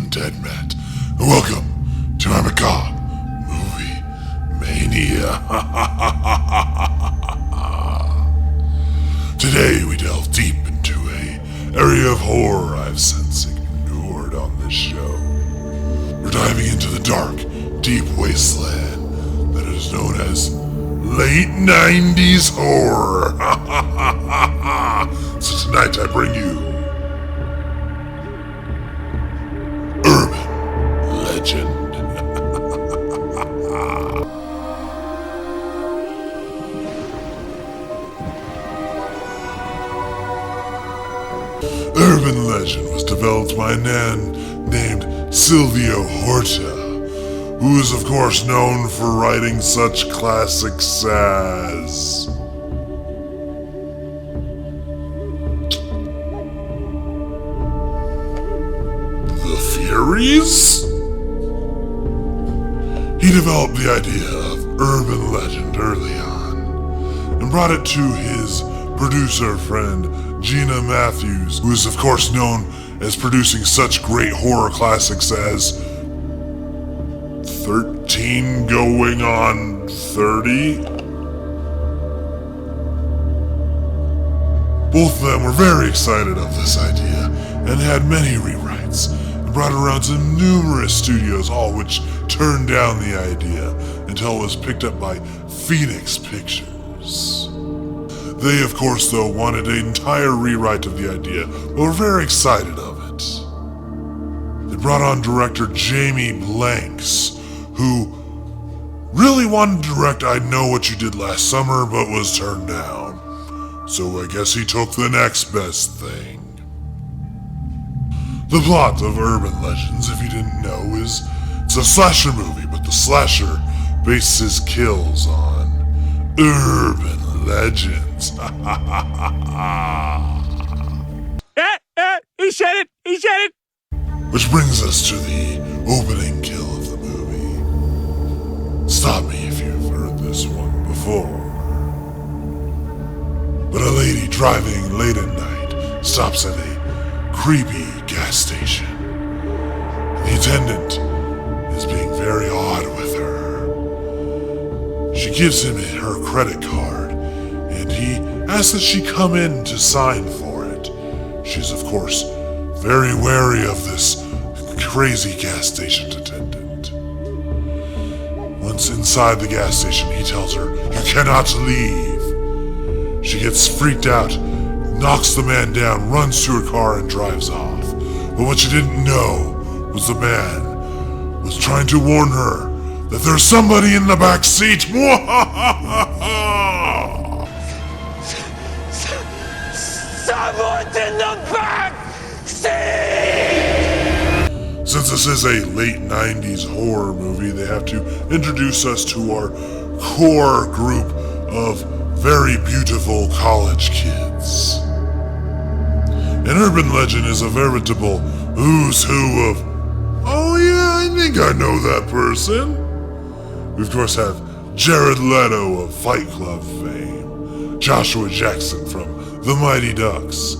Undead Matt, and welcome to my macabre movie mania. Today we delve deep into an area of horror I've since ignored on this show. We're diving into the dark, deep wasteland that is known as late 90s horror. So tonight I bring you Legend. Urban Legend was developed by a man named Silvio Horta, who is of course known for writing such classics as The Furies? He developed the idea of urban legend early on, and brought it to his producer friend, Gina Matthews, who is of course known as producing such great horror classics as 13 going on 30. Both of them were very excited of this idea, and had many rewrites, and brought it around to numerous studios, all which turned down the idea until it was picked up by Phoenix Pictures. They, of course, though, wanted an entire rewrite of the idea, but were very excited of it. They brought on director Jamie Blanks, who really wanted to direct I Know What You Did Last Summer, but was turned down. So I guess he took the next best thing. The plot of Urban Legends, if you didn't know, is it's a slasher movie, but the slasher bases his kills on urban legends. He said it! He said it! Which brings us to the opening kill of the movie. Stop me if you've heard this one before. But a lady driving late at night stops at a creepy gas station. The attendant is being very odd with her. She gives him her credit card, and he asks that she come in to sign for it. She's of course very wary of this crazy gas station attendant. Once inside the gas station, he tells her, "You cannot leave." She gets freaked out, knocks the man down, runs to her car, and drives off. But what she didn't know was the man was trying to warn her that there's somebody in the back seat. Someone's in the back seat! Since this is a late 90s horror movie, they have to introduce us to our core group of very beautiful college kids. An urban legend is a veritable who's who of, oh yeah, I think I know that person. We of course have Jared Leto of Fight Club fame, Joshua Jackson from The Mighty Ducks,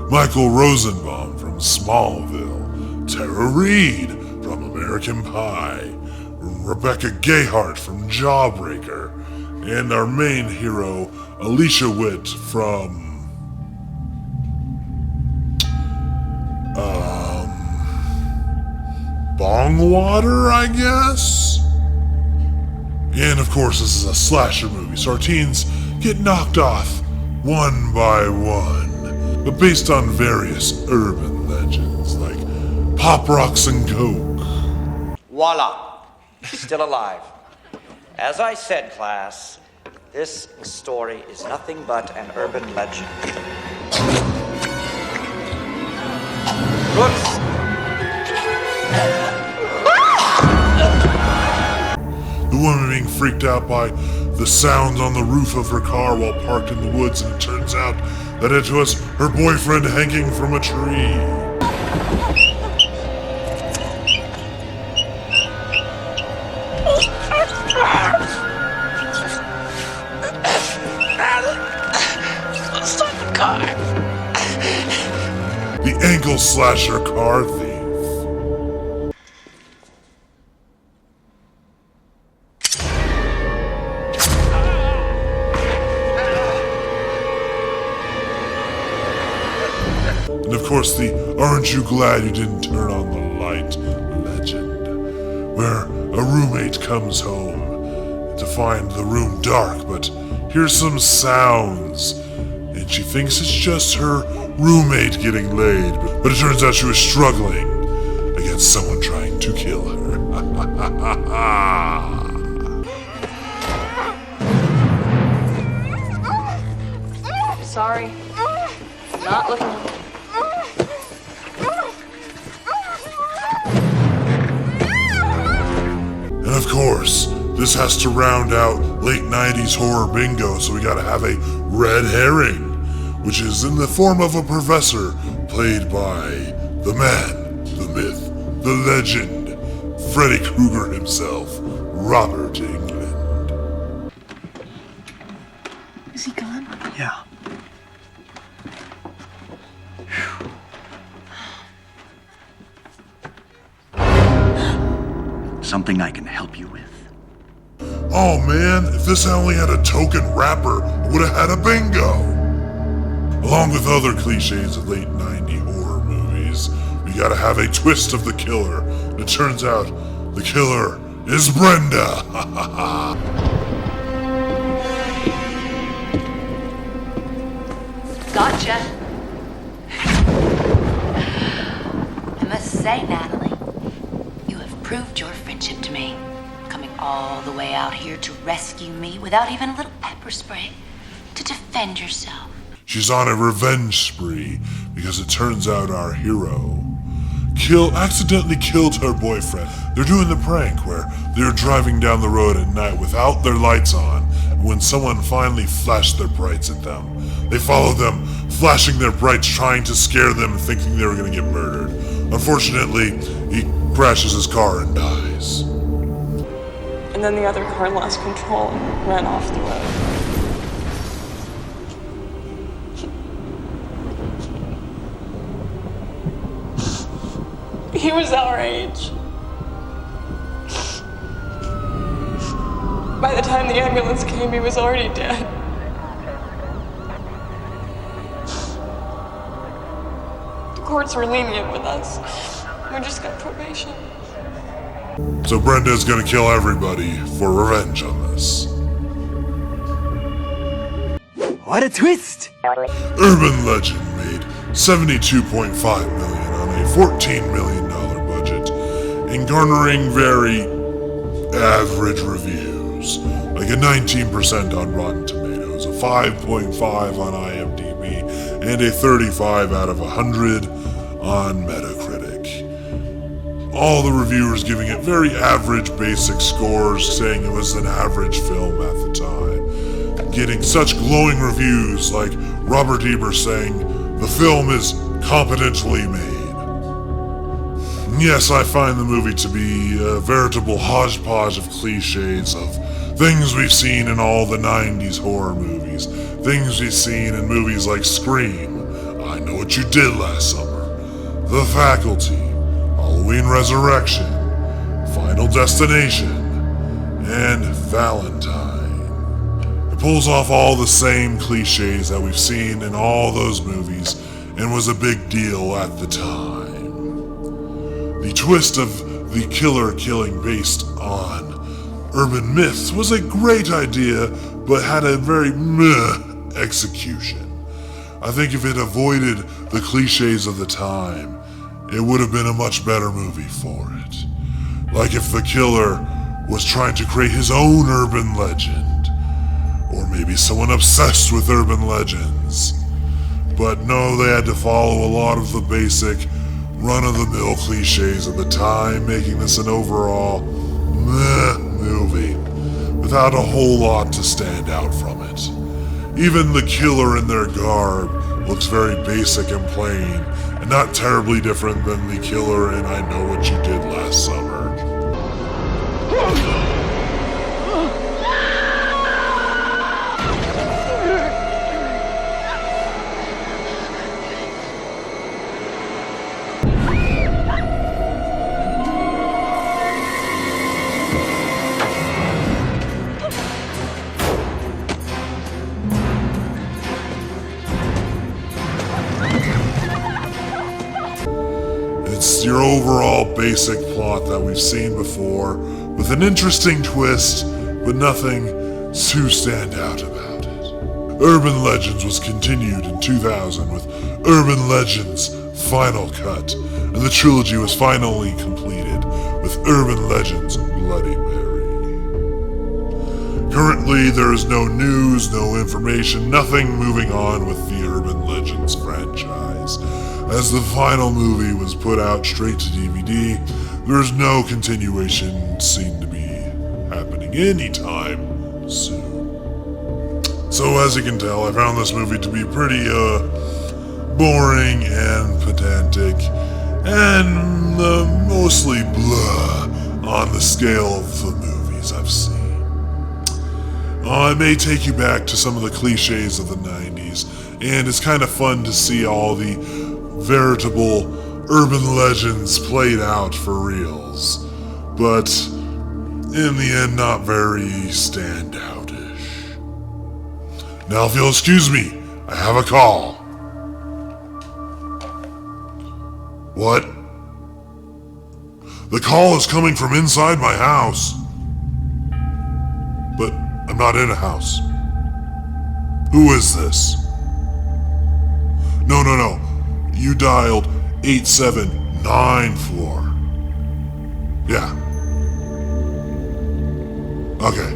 Michael Rosenbaum from Smallville, Tara Reid from American Pie, Rebecca Gayheart from Jawbreaker, and our main hero, Alicia Witt from Bongwater, I guess? And of course, this is a slasher movie, so our teens get knocked off one by one, but based on various urban legends like Pop Rocks and Coke. Voila! Still alive. As I said, class, this story is nothing but an urban legend. Roots! The woman being freaked out by the sounds on the roof of her car while parked in the woods, and it turns out that it was her boyfriend hanging from a tree. Stop the car! The ankle slasher car thief. course, the "aren't you glad you didn't turn on the light" legend, where a roommate comes home to find the room dark but hears some sounds, and she thinks it's just her roommate getting laid, but it turns out she was struggling against someone trying to kill her. Sorry. Not looking. And of course, this has to round out late 90s horror bingo, so we gotta have a red herring, which is in the form of a professor played by the man, the myth, the legend, Freddy Krueger himself, Robert Englund. Is he gone? Yeah. Something I can help you with? Oh man, if this only had a token rapper, I would have had a bingo! Along with other cliches of late 90 horror movies, we gotta have a twist of the killer. And it turns out the killer is Brenda! Gotcha. I must say, Natalie, you have proved your friendship to me. Coming all the way out here to rescue me without even a little pepper spray to defend yourself. She's on a revenge spree because it turns out our hero accidentally killed her boyfriend. They're doing the prank where they're driving down the road at night without their lights on. And when someone finally flashed their brights at them, they follow them, flashing their brights, trying to scare them, thinking they were going to get murdered. Unfortunately, he crashes his car and dies. And then the other car lost control and ran off the road. He was our age. By the time the ambulance came, he was already dead. The courts were lenient with us. We just got probation. So Brenda's gonna kill everybody for revenge on this. What a twist! Urban Legend made $72.5 million on a $14 million budget and garnering very average reviews, like a 19% on Rotten Tomatoes, a 5.5 on IMDb, and a 35 out of 100 on Metacritic. All the reviewers giving it very average basic scores, saying it was an average film at the time. Getting such glowing reviews like Robert Ebert saying, the film is competently made. Yes, I find the movie to be a veritable hodgepodge of cliches of things we've seen in all the 90s horror movies, things we've seen in movies like Scream, I Know What You Did Last Summer, The Faculty, Halloween Resurrection, Final Destination, and Valentine. It pulls off all the same cliches that we've seen in all those movies and was a big deal at the time. The twist of the killer killing based on urban myths was a great idea, but had a very meh execution. I think if it avoided the cliches of the time, it would have been a much better movie for it. Like if the killer was trying to create his own urban legend, or maybe someone obsessed with urban legends. But no, they had to follow a lot of the basic run-of-the-mill cliches of the time, making this an overall meh movie, without a whole lot to stand out from it. Even the killer in their garb looks very basic and plain, and not terribly different than the killer in I Know What You Did Last Summer. basic plot that we've seen before, with an interesting twist, but nothing to stand out about it. Urban Legends was continued in 2000 with Urban Legends Final Cut, and the trilogy was finally completed with Urban Legends Bloody Mary. Currently, there is no news, no information, nothing moving on with the Urban Legends franchise. As the final movie was put out straight to DVD, there is no continuation seen to be happening anytime soon. So as you can tell, I found this movie to be pretty boring and pedantic, and mostly blah on the scale of the movies I've seen. It may take you back to some of the cliches of the 90s, and it's kind of fun to see all the veritable urban legends played out for reals, but in the end, not very standoutish. Now, if you'll excuse me, I have a call. What? The call is coming from inside my house. But I'm not in a house. Who is this? No. You dialed 8794. Yeah. Okay.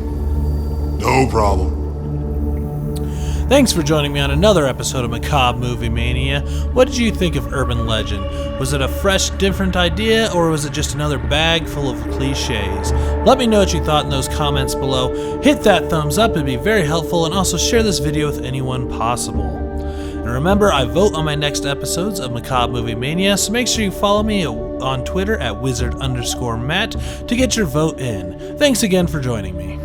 No problem. Thanks for joining me on another episode of Macabre Movie Mania. What did you think of Urban Legend? Was it a fresh, different idea, or was it just another bag full of cliches? Let me know what you thought in those comments below. Hit that thumbs up, it'd be very helpful, and also share this video with anyone possible. And remember, I vote on my next episodes of Macabre Movie Mania, so make sure you follow me on Twitter at wizard_Matt to get your vote in. Thanks again for joining me.